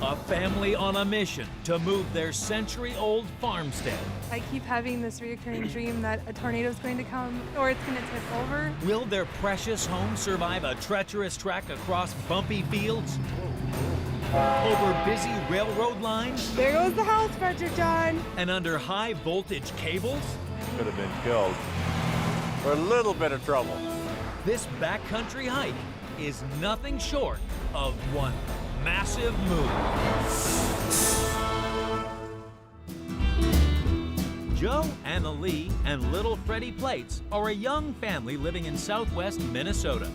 A family on a mission to move their century-old farmstead. I keep having this recurring dream that a tornado is going to come or it's going to tip over. Will their precious home survive a treacherous trek across bumpy fields? Over busy railroad lines? There goes the house, Frederick John. And under high-voltage cables? Could have been killed. We're in a little bit of trouble. This backcountry hike is nothing short of one massive move. Joe, Anna Lee, and little Freddie Plates are a young family living in southwest Minnesota.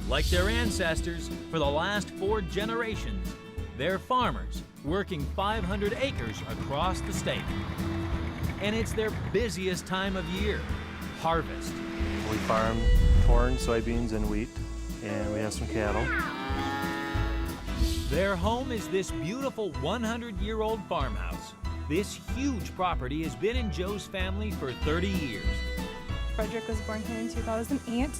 Like their ancestors, for the last 4 generations, they're farmers working 500 acres across the state. And it's their busiest time of year, harvest. We farm corn, soybeans, and wheat, and we have some cattle. Their home is this beautiful 100-year-old farmhouse. This huge property has been in Joe's family for 30 years. Frederick was born here in 2008.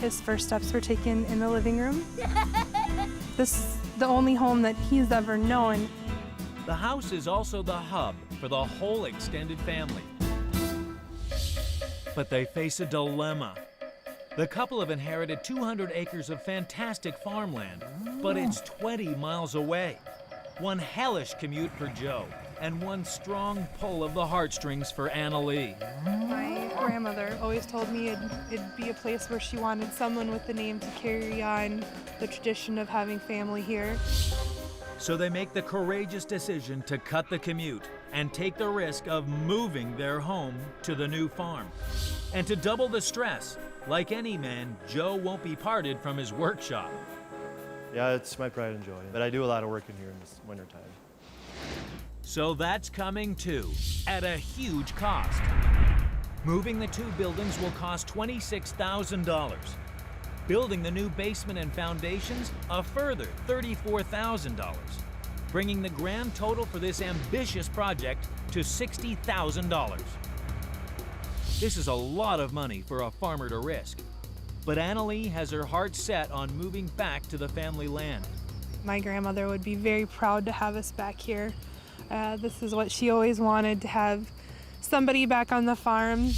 His first steps were taken in the living room. This is the only home that he's ever known. The house is also the hub for the whole extended family. But they face a dilemma. The couple have inherited 200 acres of fantastic farmland, but it's 20 miles away. One hellish commute for Joe, and one strong pull of the heartstrings for Anna Lee. My grandmother always told me it'd be a place where she wanted someone with the name to carry on the tradition of having family here. So they make the courageous decision to cut the commute and take the risk of moving their home to the new farm. And to double the stress, like any man, Joe won't be parted from his workshop. Yeah, it's my pride and joy, but I do a lot of work in here in this wintertime. So that's coming too, at a huge cost. Moving the 2 buildings will cost $26,000. Building the new basement and foundations, a further $34,000, bringing the grand total for this ambitious project to $60,000. This is a lot of money for a farmer to risk, but Anna Lee has her heart set on moving back to the family land. My grandmother would be very proud to have us back here. This is what she always wanted, to have somebody back on the farm.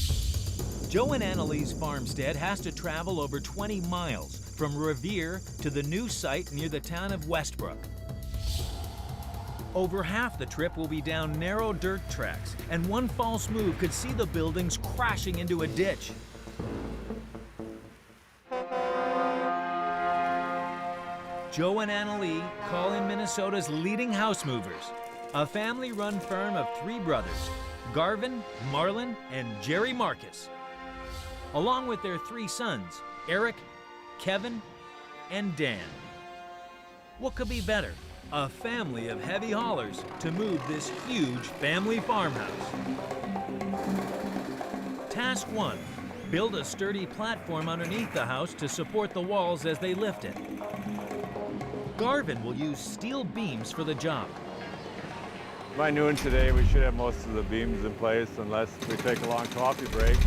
Joe and Anna Lee's farmstead has to travel over 20 miles from Revere to the new site near the town of Westbrook. Over half the trip will be down narrow dirt tracks, and one false move could see the buildings crashing into a ditch. Joe and Anna Lee call in Minnesota's leading house movers, a family-run firm of 3 brothers, Garvin, Marlon, and Jerry Marcus, along with their 3 sons, Eric, Kevin, and Dan. What could be better? A family of heavy haulers to move this huge family farmhouse. Task 1, build a sturdy platform underneath the house to support the walls as they lift it. Garvin will use steel beams for the job. By noon today, we should have most of the beams in place unless we take a long coffee break.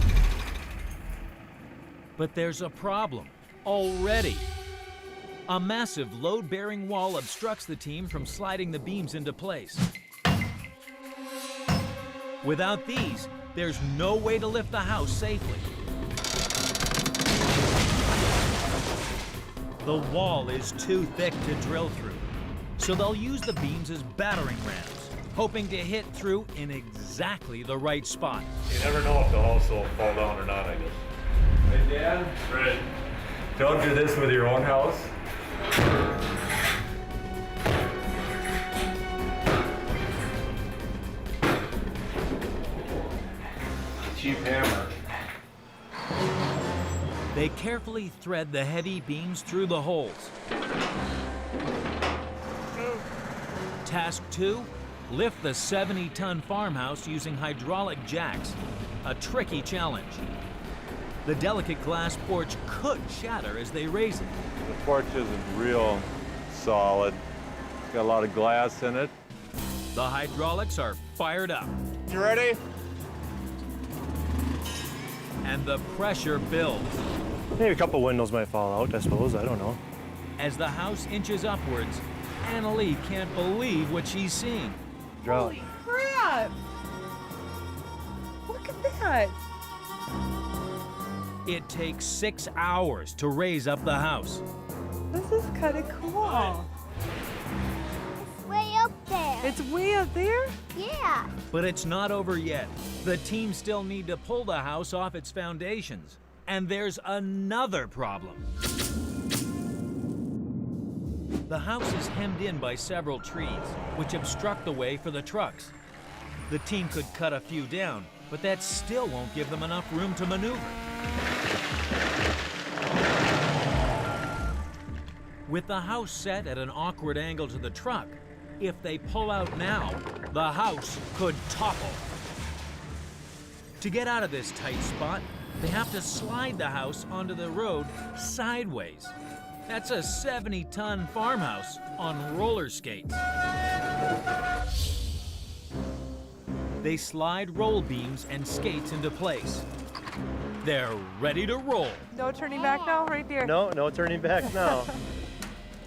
But there's a problem already. A massive load-bearing wall obstructs the team from sliding the beams into place. Without these, there's no way to lift the house safely. The wall is too thick to drill through, so they'll use the beams as battering rams, hoping to hit through in exactly the right spot. You never know if the house will fall down or not, I guess. Hey, Dan. Right. Don't do this with your own house. Cheap hammer. They carefully thread the heavy beams through the holes. Task 2, lift the 70-ton farmhouse using hydraulic jacks, a tricky challenge. The delicate glass porch could shatter as they raise it. The porch isn't real solid. It's got a lot of glass in it. The hydraulics are fired up, You ready? and the pressure builds. Maybe a couple windows might fall out, I suppose, I don't know. As the house inches upwards, Annalie can't believe what she's seeing. Drought. Holy crap! Look at that! It takes 6 hours to raise up the house. This is kind of cool. It's way up there. It's way up there? Yeah. But it's not over yet. The team still need to pull the house off its foundations. And there's another problem. The house is hemmed in by several trees, which obstruct the way for the trucks. The team could cut a few down, but that still won't give them enough room to maneuver. With the house set at an awkward angle to the truck, if they pull out now, the house could topple. To get out of this tight spot, they have to slide the house onto the road sideways. That's a 70-ton farmhouse on roller skates. They slide roll beams and skates into place. They're ready to roll. No turning back now, right there. No turning back now.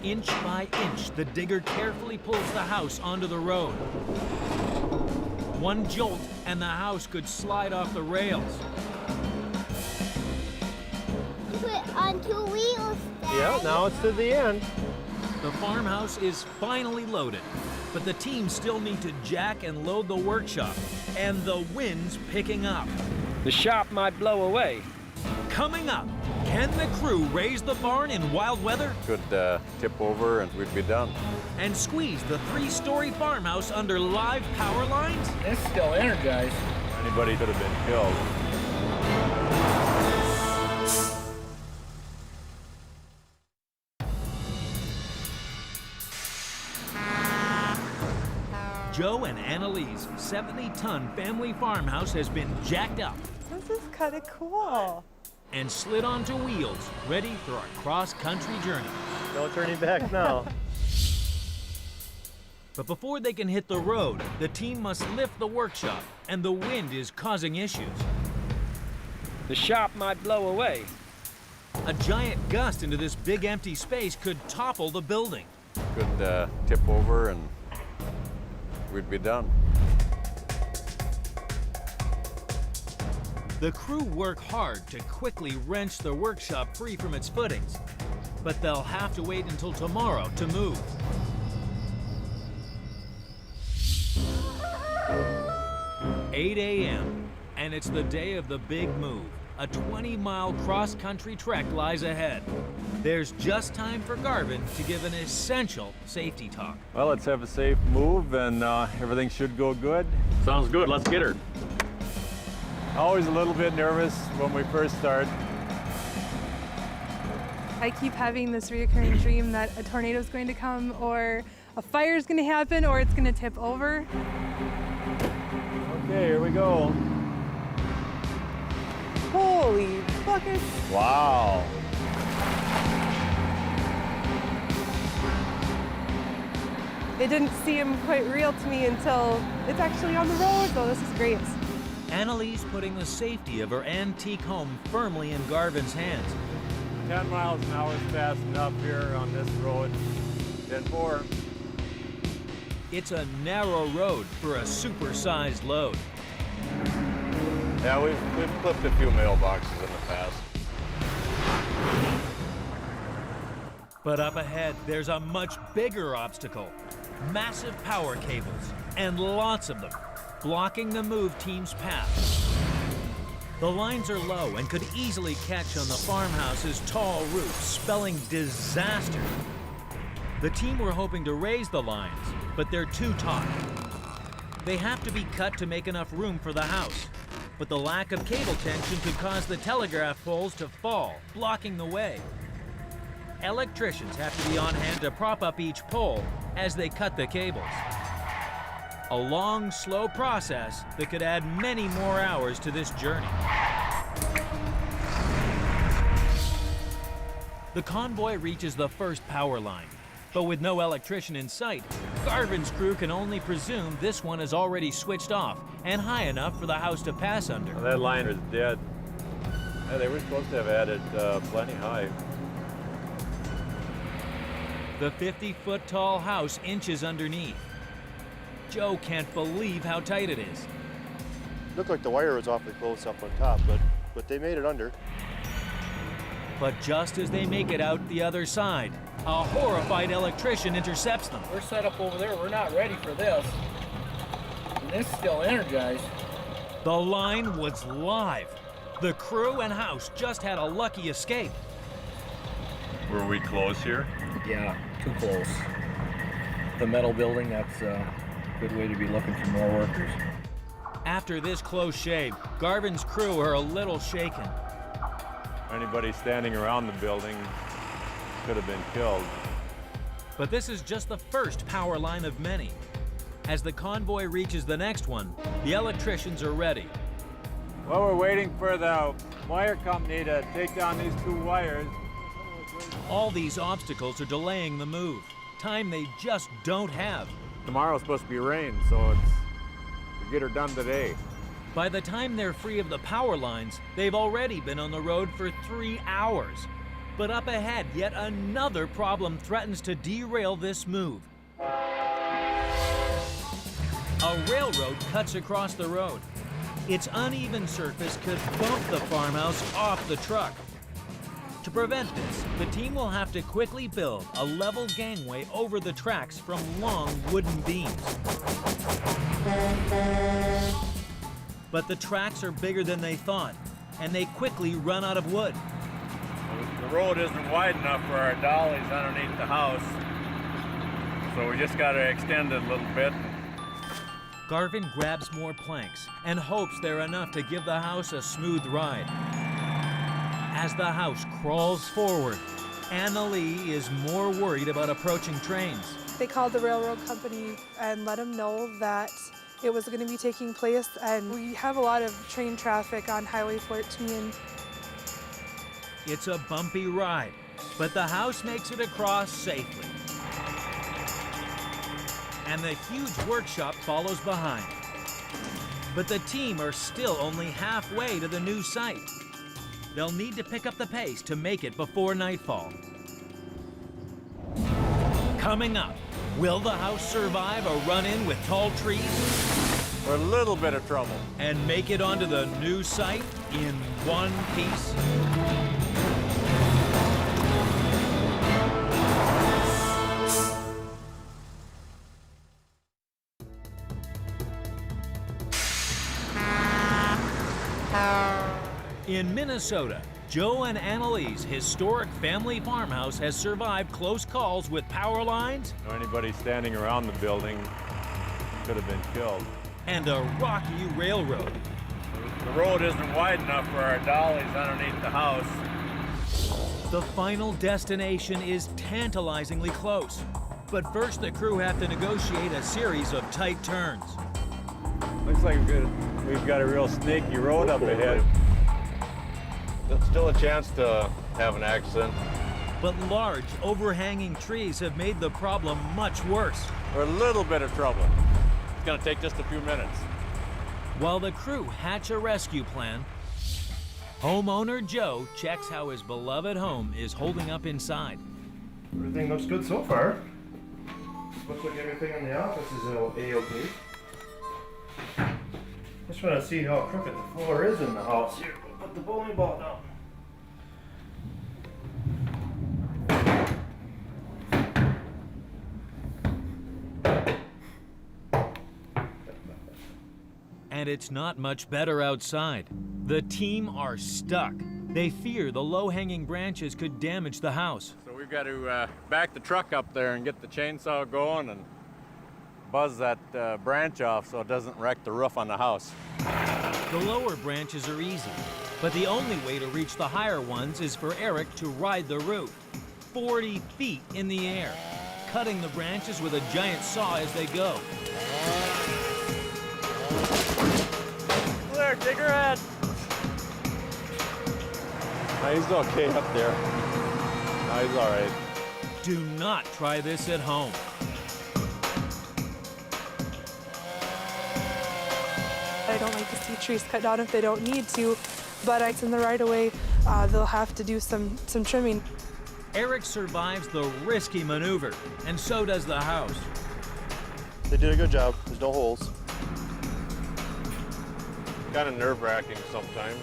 Inch by inch, the digger carefully pulls the house onto the road. One jolt, and the house could slide off the rails. Put it on 2 wheels, Dad. Yeah, now it's to the end. The farmhouse is finally loaded, but the team still need to jack and load the workshop, and the wind's picking up. The shop might blow away. Coming up, can the crew raise the barn in wild weather Could tip over and we'd be done. and squeeze the 3-story farmhouse under live power lines? It's still energized. Anybody could have been killed. Joe and Annalie's 70-ton family farmhouse has been jacked up This is kind of cool. and slid onto wheels, ready for a cross-country journey. No turning back now. But before they can hit the road, the team must lift the workshop, and the wind is causing issues. The shop might blow away. A giant gust into this big empty space could topple the building. Could tip over and we'd be done. The crew work hard to quickly wrench the workshop free from its footings, but they'll have to wait until tomorrow to move. "8 a.m., and it's the day of the big move. A 20-mile cross-country trek lies ahead. There's just time for Garvin to give an essential safety talk. Well, let's have a safe move and everything should go good. Sounds good. Let's get her. Always a little bit nervous when we first start. I keep having this reoccurring dream that a tornado is going to come, or a fire is going to happen, or it's going to tip over. Okay, here we go. Holy buckets. Wow. It didn't seem quite real to me until it's actually on the road, so this is great. Annalie's putting the safety of her antique home firmly in Garvin's hands. 10 miles an hour is fast enough here on this road. 10-4. It's a narrow road for a supersized load. Yeah, we've clipped a few mailboxes in the past. But up ahead, there's a much bigger obstacle. Massive power cables, and lots of them, blocking the move team's path. The lines are low and could easily catch on the farmhouse's tall roof, spelling disaster. The team were hoping to raise the lines, but they're too taut. They have to be cut to make enough room for the house. But the lack of cable tension could cause the telegraph poles to fall, blocking the way. Electricians have to be on hand to prop up each pole as they cut the cables. A long, slow process that could add many more hours to this journey. The convoy reaches the first power line, but with no electrician in sight, Garvin's crew can only presume this one is already switched off and high enough for the house to pass under. That line is dead. Yeah, they were supposed to have added plenty high. The 50-foot tall house inches underneath. Joe can't believe how tight it is. Looked like the wire was awfully close up on top, but they made it under. But just as they make it out the other side, a horrified electrician intercepts them. We're set up over there. We're not ready for this. And this is still energized. The line was live. The crew and house just had a lucky escape. Were we close here? Yeah, too close. The metal building, that's a good way to be looking for more workers. After this close shave, Garvin's crew are a little shaken. Anybody standing around the building could have been killed. But this is just the first power line of many. As the convoy reaches the next one, the electricians are ready. Well, we're waiting for the wire company to take down these 2 wires. All these obstacles are delaying the move, time they just don't have. Tomorrow's supposed to be rain, so it's to get her done today. By the time they're free of the power lines, they've already been on the road for 3 hours. But up ahead, yet another problem threatens to derail this move. A railroad cuts across the road. Its uneven surface could bump the farmhouse off the truck. To prevent this, the team will have to quickly build a level gangway over the tracks from long wooden beams. But the tracks are bigger than they thought, and they quickly run out of wood. The road isn't wide enough for our dollies underneath the house, so we just got to extend it a little bit. Garvin grabs more planks and hopes they're enough to give the house a smooth ride. As the house crawls forward, Annalie is more worried about approaching trains. They called the railroad company and let them know that it was going to be taking place, and we have a lot of train traffic on Highway 14. It's a bumpy ride, but the house makes it across safely. And the huge workshop follows behind. But the team are still only halfway to the new site. They'll need to pick up the pace to make it before nightfall. Coming up, will the house survive a run-in with tall trees We're in a little bit of trouble. and make it onto the new site in one piece? In Minnesota, Joe and Annalie's historic family farmhouse has survived close calls with power lines Anybody standing around the building could have been killed. and a rocky railroad. The road isn't wide enough for our dollies underneath the house. The final destination is tantalizingly close. But first, the crew have to negotiate a series of tight turns. Looks like we've got a real snaky road up ahead. Still a chance to have an accident. But large, overhanging trees have made the problem much worse. We're in a little bit of trouble. It's gonna take just a few minutes. While the crew hatch a rescue plan, homeowner Joe checks how his beloved home is holding up inside. Everything looks good so far. Looks like everything in the office is A-OK. Just want to see how crooked the floor is in the house here. We'll put the bowling ball down. And it's not much better outside. The team are stuck. They fear the low-hanging branches could damage the house. So we've got to back the truck up there and get the chainsaw going and buzz that branch off so it doesn't wreck the roof on the house. The lower branches are easy, but the only way to reach the higher ones is for Eric to ride the roof, 40 feet in the air, cutting the branches with a giant saw as they go. There, take her head. He's okay up there. He's all right. Do not try this at home. I don't like to see trees cut down if they don't need to, but it's in the right of way. They'll have to do some trimming. Eric survives the risky maneuver, and so does the house. They did a good job. There's no holes. Kind of nerve-wracking sometimes.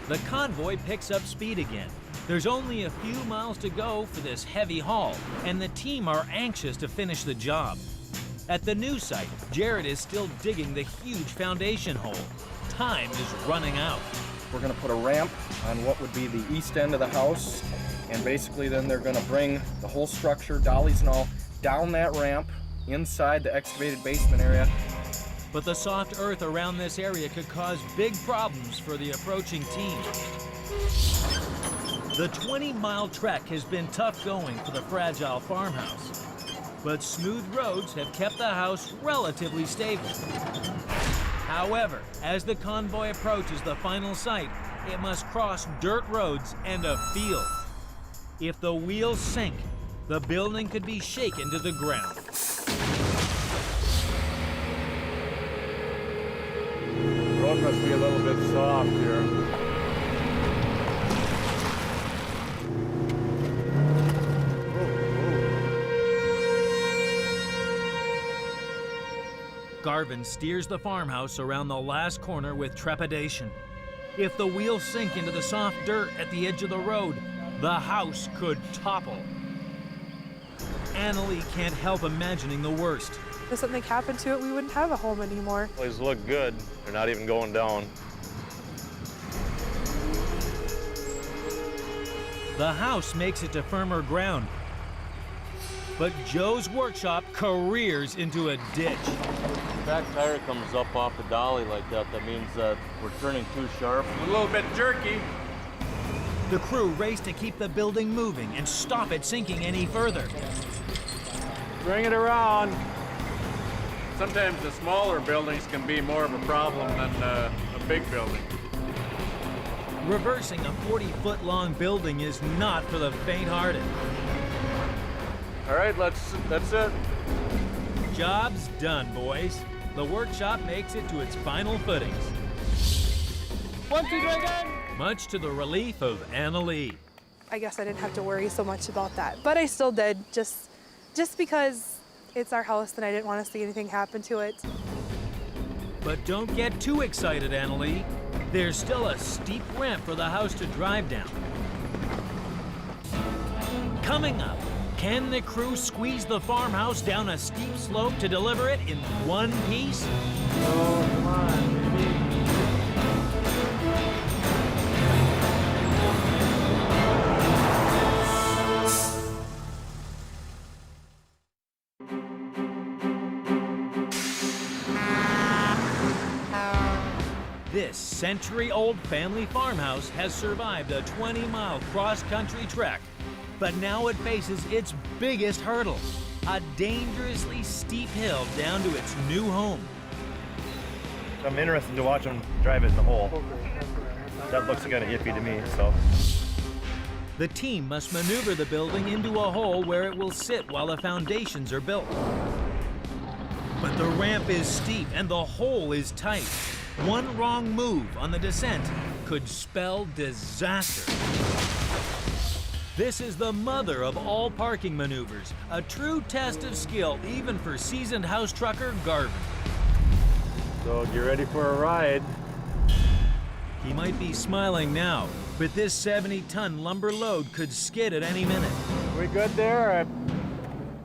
The convoy picks up speed again. There's only a few miles to go for this heavy haul, and the team are anxious to finish the job. At the new site, Jared is still digging the huge foundation hole. Time is running out. We're gonna put a ramp on what would be the east end of the house, and basically then they're gonna bring the whole structure, dollies and all, down that ramp inside the excavated basement area. But the soft earth around this area could cause big problems for the approaching team. The 20-mile trek has been tough going for the fragile farmhouse, but smooth roads have kept the house relatively stable. However, as the convoy approaches the final site, it must cross dirt roads and a field. If the wheels sink, the building could be shaken to the ground. The road must be a little bit soft here. Garvin steers the farmhouse around the last corner with trepidation. If the wheels sink into the soft dirt at the edge of the road, the house could topple. Annalie can't help imagining the worst. If something happened to it, we wouldn't have a home anymore. These look good. They're not even going down. The house makes it to firmer ground, but Joe's workshop careers into a ditch. If that tire comes up off the dolly like that, that means that we're turning too sharp. A little bit jerky. The crew race to keep the building moving and stop it sinking any further. Bring it around. Sometimes the smaller buildings can be more of a problem than a big building. Reversing a 40-foot-long building is not for the faint-hearted. All right, that's it. Job's done, boys. The workshop makes it to its final footings. 1, 2, 3, again! Much to the relief of Annalie. I guess I didn't have to worry so much about that, but I still did, just because it's our house and I didn't want to see anything happen to it. But don't get too excited, Annalie. There's still a steep ramp for the house to drive down. Coming up, can the crew squeeze the farmhouse down a steep slope to deliver it in one piece? Oh, come on, baby. This century-old family farmhouse has survived a 20-mile cross-country trek, but now it faces its biggest hurdle, a dangerously steep hill down to its new home. I'm interested to watch them drive it in the hole. That looks kind of iffy to me, so. The team must maneuver the building into a hole where it will sit while the foundations are built. But the ramp is steep and the hole is tight. One wrong move on the descent could spell disaster. This is the mother of all parking maneuvers, a true test of skill even for seasoned house trucker Garvin. So get ready for a ride. He might be smiling now, but this 70-ton lumber load could skid at any minute. We good there?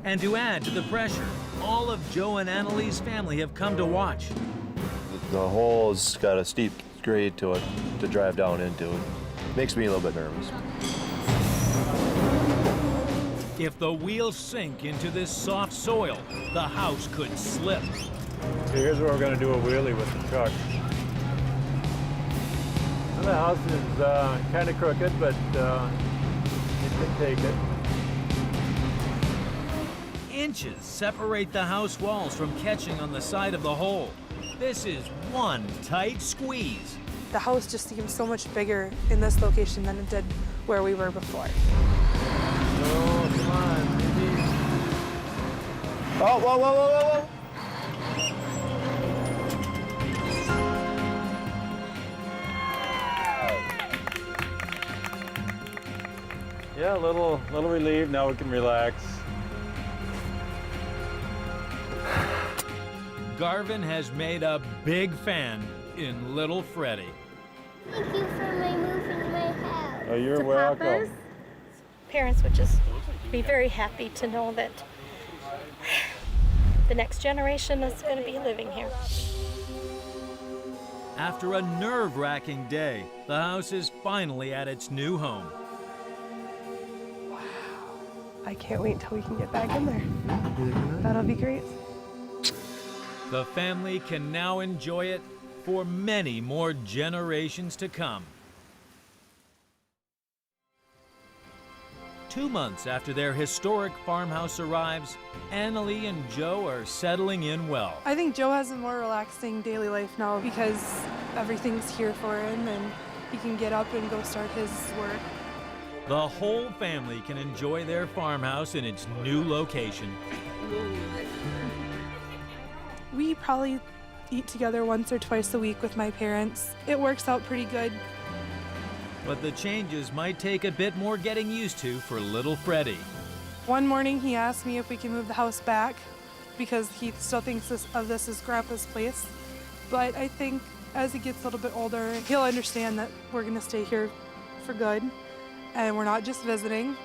And to add to the pressure, all of Joe and Annalie's family have come to watch. The hole's got a steep grade to it to drive down into. It makes me a little bit nervous. If the wheels sink into this soft soil, the house could slip. So here's where we're going to do a wheelie with the truck. The house is kind of crooked, but it can take it. Inches separate the house walls from catching on the side of the hole. This is one tight squeeze. The house just seems so much bigger in this location than it did where we were before. Oh, come on, baby. Oh, whoa, whoa, whoa, whoa, whoa! Yeah, a little relieved. Now we can relax. Garvin has made a big fan in little Freddie. Thank you for moving my house. Oh, you're To welcome. Papa's. Parents would just be very happy to know that the next generation is going to be living here. After a nerve-wracking day, the house is finally at its new home. I can't wait till we can get back in there. That'll be great. The family can now enjoy it for many more generations to come. 2 months after their historic farmhouse arrives, Annalie and Joe are settling in well. I think Joe has a more relaxing daily life now because everything's here for him and he can get up and go start his work. The whole family can enjoy their farmhouse in its new location. We probably eat together once or twice a week with my parents. It works out pretty good. But the changes might take a bit more getting used to for little Freddie. One morning he asked me if we can move the house back because he still thinks of this as Grandpa's place. But I think as he gets a little bit older, he'll understand that we're gonna stay here for good and we're not just visiting.